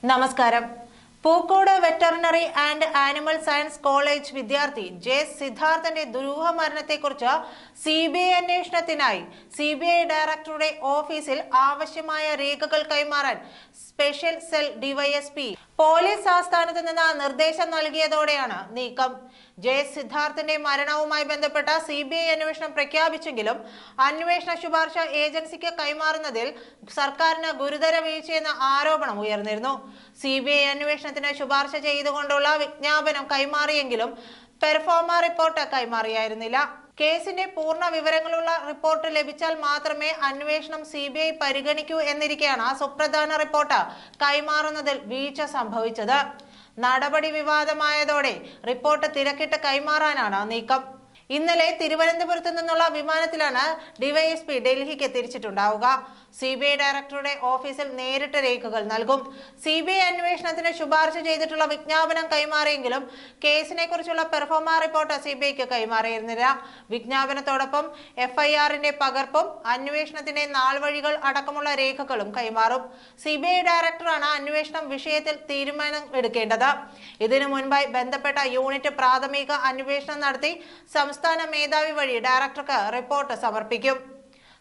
നമസ്കാരം. Pookode veterinary and animal science college വിദ്യാർത്ഥി J സിദ്ധാർത്ഥന്റെ ദുരൂഹ മരണത്തെക്കുറിച്ച് സിബിഐ അന്വേഷണത്തിനായി സിബിഐ ഡയറക്ടറുടെ ഓഫീസിൽ ആവശ്യമായ രേഖകൾ കൈമാറാൻ സ്പെഷ്യൽ സെൽ ഡിവൈഎസ്പി പോലീസ് ആസ്ഥാനത്ത് നിന്ന് നിർദ്ദേശം നൽകിയതോടെയാണ് നീക്കം. ജെ സിദ്ധാർത്ഥന്റെ മരണവുമായി ബന്ധപ്പെട്ട സിബിഐ അന്വേഷണം പ്രഖ്യാപിച്ചെങ്കിലും അന്വേഷണ ശുപാർശ ഏജൻസിക്ക് കൈമാറുന്നതിൽ സർക്കാരിന് ഗുരുതര വീഴ്ചയെന്ന ആരോപണം ഉയർന്നിരുന്നു. സിബിഐ അന്വേഷണത്തിന് ശുപാർശ ചെയ്തുകൊണ്ടുള്ള വിജ്ഞാപനം കൈമാറിയെങ്കിലും പെർഫോമ റിപ്പോർട്ട് കൈമാറിയായിരുന്നില്ല. കേസിന്റെ പൂർണ്ണ വിവരങ്ങളുള്ള റിപ്പോർട്ട് ലഭിച്ചാൽ മാത്രമേ അന്വേഷണം സിബിഐ പരിഗണിക്കൂ എന്നിരിക്കെയാണ് സുപ്രധാന റിപ്പോർട്ട് കൈമാറുന്നതിൽ വീഴ്ച സംഭവിച്ചത്. നടപടി വിവാദമായതോടെ റിപ്പോർട്ട് തിരക്കിട്ട് കൈമാറാനാണ് നീക്കം. ഇന്നലെ തിരുവനന്തപുരത്ത് നിന്നുള്ള വിമാനത്തിലാണ് ഡിവൈഎസ്പി ഡൽഹിക്ക് തിരിച്ചിട്ടുണ്ടാവുക. സിബിഐ ഡയറക്ടറുടെ ഓഫീസിൽ നേരിട്ട് രേഖകൾ നൽകും. സിബിഐ അന്വേഷണത്തിന് ശുപാർശ ചെയ്തിട്ടുള്ള വിജ്ഞാപനം കൈമാറിയെങ്കിലും കേസിനെ കുറിച്ചുള്ള പെർഫോമ റിപ്പോർട്ട് സിബിഐക്ക് കൈമാറിയിരുന്നില്ല. വിജ്ഞാപനത്തോടൊപ്പം എഫ്ഐആറിന്റെ പകർപ്പും അന്വേഷണത്തിന്റെ നാൾവഴികൾ അടക്കമുള്ള രേഖകളും കൈമാറും. സിബിഐ ഡയറക്ടറാണ് അന്വേഷണം വിഷയത്തിൽ തീരുമാനം എടുക്കേണ്ടത്. ഇതിനു മുൻപായി ബന്ധപ്പെട്ട യൂണിറ്റ് പ്രാഥമിക അന്വേഷണം നടത്തി സംസ്ഥാന മേധാവി വഴി ഡയറക്ടർക്ക് റിപ്പോർട്ട് സമർപ്പിക്കും.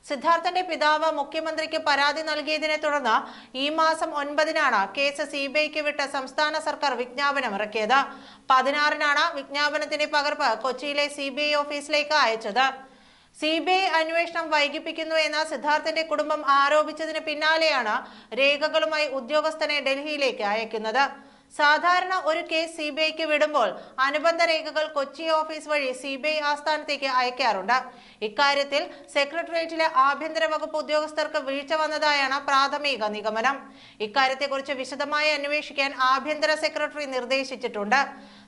സിദ്ധാർത്ഥന്റെ പിതാവ് മുഖ്യമന്ത്രിക്ക് പരാതി നൽകിയതിനെ തുടർന്ന് ഈ മാസം 9-നാണ് കേസ് സിബിഐക്ക് വിട്ട് സംസ്ഥാന സർക്കാർ വിജ്ഞാപനം ഇറക്കിയത്. 16-നാണ് വിജ്ഞാപനത്തിന്റെ പകർപ്പ് കൊച്ചിയിലെ സിബിഐ ഓഫീസിലേക്ക് അയച്ചത്. സിബിഐ അന്വേഷണം വൈകിപ്പിക്കുന്നു എന്ന സിദ്ധാർത്ഥന്റെ കുടുംബം ആരോപിച്ചതിന് പിന്നാലെയാണ് രേഖകളുമായി ഉദ്യോഗസ്ഥനെ ഡൽഹിയിലേക്ക് അയക്കുന്നത്. സാധാരണ ഒരു കേസ് സിബിഐക്ക് വിടുമ്പോൾ അനുബന്ധ രേഖകൾ കൊച്ചി ഓഫീസ് വഴി സിബിഐ ആസ്ഥാനത്തേക്ക് അയക്കാറുണ്ട്. ഇക്കാര്യത്തിൽ സെക്രട്ടേറിയറ്റിലെ ആഭ്യന്തര വകുപ്പ് ഉദ്യോഗസ്ഥർക്ക് വീഴ്ച വന്നതായാണ് പ്രാഥമിക നിഗമനം. ഇക്കാര്യത്തെക്കുറിച്ച് വിശദമായി അന്വേഷിക്കാൻ ആഭ്യന്തര സെക്രട്ടറി നിർദ്ദേശിച്ചിട്ടുണ്ട്.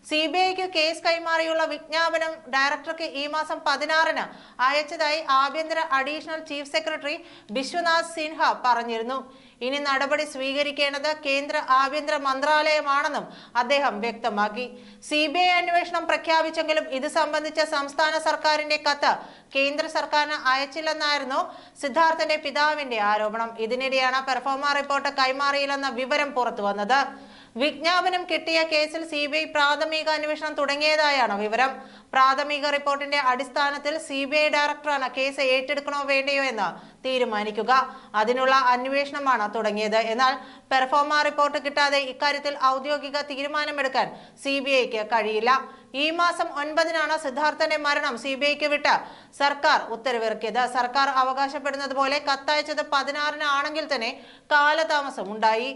സിബിഐക്ക് കേസ് കൈമാറിയുള്ള വിജ്ഞാപനം ഡയറക്ടർക്ക് ഈ മാസം 16-ന് അയച്ചതായി ആഭ്യന്തര additional chief secretary Biswanath Sinha പറഞ്ഞിരുന്നു. ഇനി നടപടി സ്വീകരിക്കേണ്ടത് കേന്ദ്ര ആഭ്യന്തര മന്ത്രാലയമാണെന്നും അദ്ദേഹം വ്യക്തമാക്കി. സിബിഐ അന്വേഷണം പ്രഖ്യാപിച്ചെങ്കിലും ഇത് സംബന്ധിച്ച സംസ്ഥാന സർക്കാരിന്റെ കത്ത് കേന്ദ്ര സർക്കാരിന് അയച്ചില്ലെന്നായിരുന്നു സിദ്ധാർത്ഥന്റെ പിതാവിന്റെ ആരോപണം. ഇതിനിടെയാണ് പെർഫോമ റിപ്പോർട്ട് കൈമാറിയില്ലെന്ന വിവരം പുറത്തു വന്നത്. വിജ്ഞാപനം കിട്ടിയ കേസിൽ സിബിഐ പ്രാഥമിക അന്വേഷണം തുടങ്ങിയതായാണ് വിവരം. പ്രാഥമിക റിപ്പോർട്ടിന്റെ അടിസ്ഥാനത്തിൽ സിബിഐ ഡയറക്ടറാണ് കേസ് ഏറ്റെടുക്കണോ വേണ്ടയോ എന്ന് തീരുമാനിക്കുക. അതിനുള്ള അന്വേഷണമാണ് തുടങ്ങിയത്. എന്നാൽ പെർഫോമ റിപ്പോർട്ട് കിട്ടാതെ ഇക്കാര്യത്തിൽ ഔദ്യോഗിക തീരുമാനമെടുക്കാൻ സിബിഐക്ക് കഴിയില്ല. ഈ മാസം 9-നാണ് സിദ്ധാർത്ഥന്റെ മരണം സിബിഐക്ക് വിട്ട് സർക്കാർ ഉത്തരവിറക്കിയത്. സർക്കാർ അവകാശപ്പെടുന്നത് പോലെ കത്തയച്ചത് 16-ന് ആണെങ്കിൽ തന്നെ കാലതാമസം ഉണ്ടായി.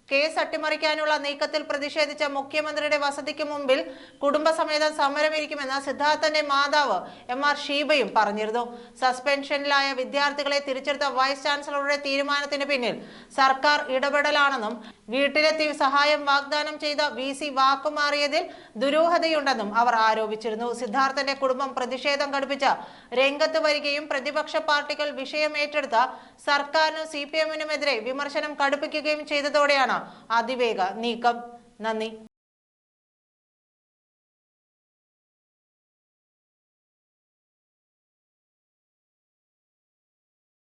കേസ് അട്ടിമറിക്കാനുള്ള നീക്കത്തിൽ പ്രതിഷേധിച്ച മുഖ്യമന്ത്രിയുടെ വസതിക്ക് മുമ്പിൽ കുടുംബസമേതം സമരമിരിക്കുമെന്ന് സിദ്ധാർത്ഥന്റെ മാതാവ് MR ഷീബയും പറഞ്ഞിരുന്നു. സസ്പെൻഷനിലായ വിദ്യാർത്ഥികളെ തിരിച്ചെടുത്ത വൈസ് ചാൻസലറുടെ തീരുമാനത്തിന് പിന്നിൽ സർക്കാർ ഇടപെടലാണെന്നും വീട്ടിലെത്തി സഹായം വാഗ്ദാനം ചെയ്ത VC വാക്കുമാറിയതിൽ ദുരൂഹതയുണ്ടെന്നും അവർ ആരോപിച്ചിരുന്നു. സിദ്ധാർത്ഥന്റെ കുടുംബം പ്രതിഷേധം ഘടിപ്പിച്ച രംഗത്ത് വരികയും പ്രതിപക്ഷ പാർട്ടികൾ വിഷയം ഏറ്റെടുത്ത സർക്കാരിനും CPM-നുമെതിരെ വിമർശനം കടുപ്പിക്കുകയും ചെയ്തതോടെയാണ് അതിവേഗ നീക്കം. നന്ദി.